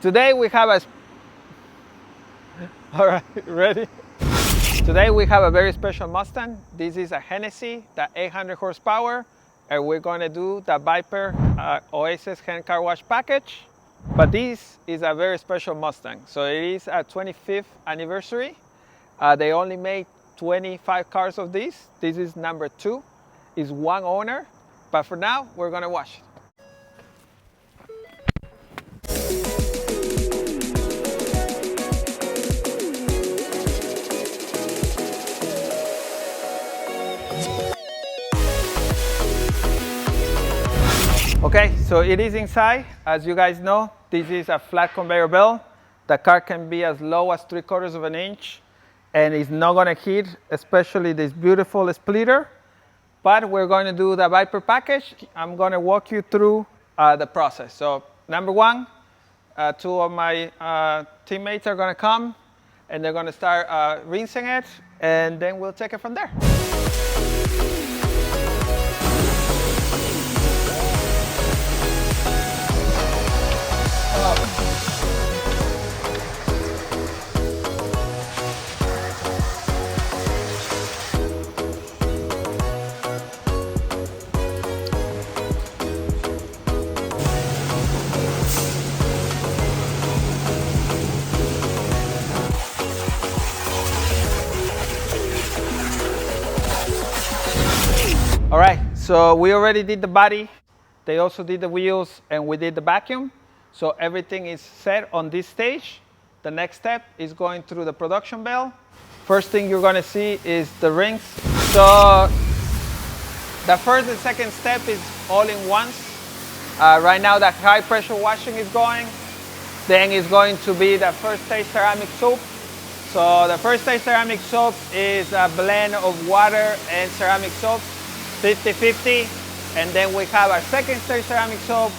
Today we have a, all right, ready? Today we have a very special Mustang. This is a Hennessey, the 800 horsepower, and we're going to do the Viper Oasis hand car wash package. But this is a very special Mustang. So it is a 25th anniversary. They only made 25 cars of this. This is number 2. It's one owner, but for now we're going to wash it. Okay, so it is inside. As you guys know, this is a flat conveyor belt. The car can be as low as 3/4 of an inch, and it's not gonna hit, especially this beautiful splitter. But we're gonna do the Viper package. I'm gonna walk you through the process. So number one, 2 of my teammates are gonna come, and they're gonna start rinsing it, and then we'll take it from there. All right, so we already did the body. They also did the wheels, and we did the vacuum. So everything is set on this stage. The next step is going through the production belt. First thing you're gonna see is the rings. So the first and second step is all in once. Right now the high pressure washing is going. Then it's going to be the first stage ceramic soap. So the first stage ceramic soap is a blend of water and ceramic soap, 50-50. And then we have our second stage ceramic soap,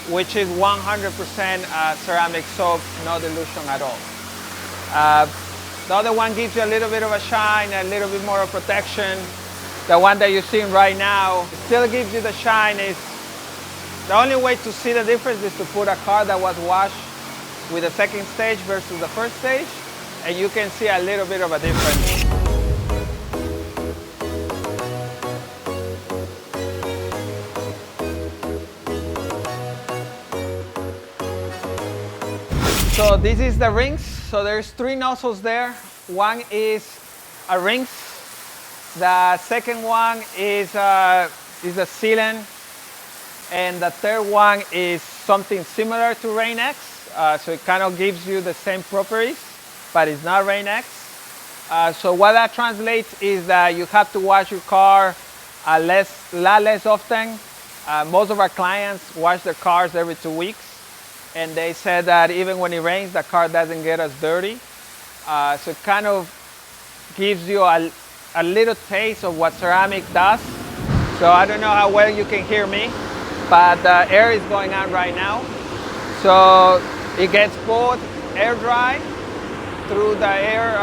which is 100% ceramic soap, no dilution at all. The other one gives you a little bit of a shine, a little bit more of protection. The one that you're seeing right now still gives you the shine. The only way to see the difference is to put a car that was washed with the second stage versus the first stage, and you can see a little bit of a difference. So this is the rings. So there's 3 nozzles there. One is a rings. The second one is a sealant. And the third one is something similar to Rain-X. So it kind of gives you the same properties, but it's not Rain-X. So what that translates is that you have to wash your car a lot less often. Most of our clients wash their cars every 2 weeks. And they said that even when it rains, the car doesn't get as dirty. So it kind of gives you a little taste of what ceramic does. So I don't know how well you can hear me, but the air is going on right now. So it gets both air dry through the air,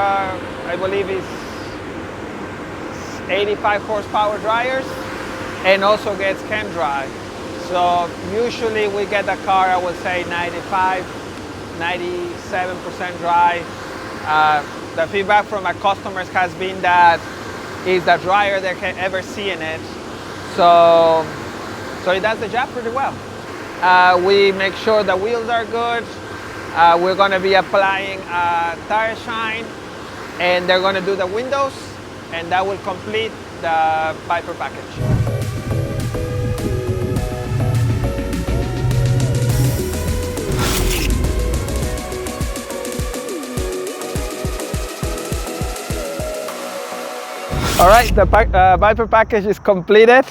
I believe it's 85 horsepower dryers, and also gets chem dry. So usually we get the car, I would say 95, 97% dry. The feedback from our customers has been that it's the drier they can ever see in it. So it does the job pretty well. We make sure the wheels are good. We're gonna be applying tire shine, and they're gonna do the windows, and that will complete the Viper package. All right, the Viper package is completed,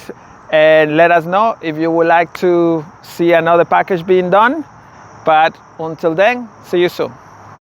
and let us know if you would like to see another package being done. But until then, see you soon.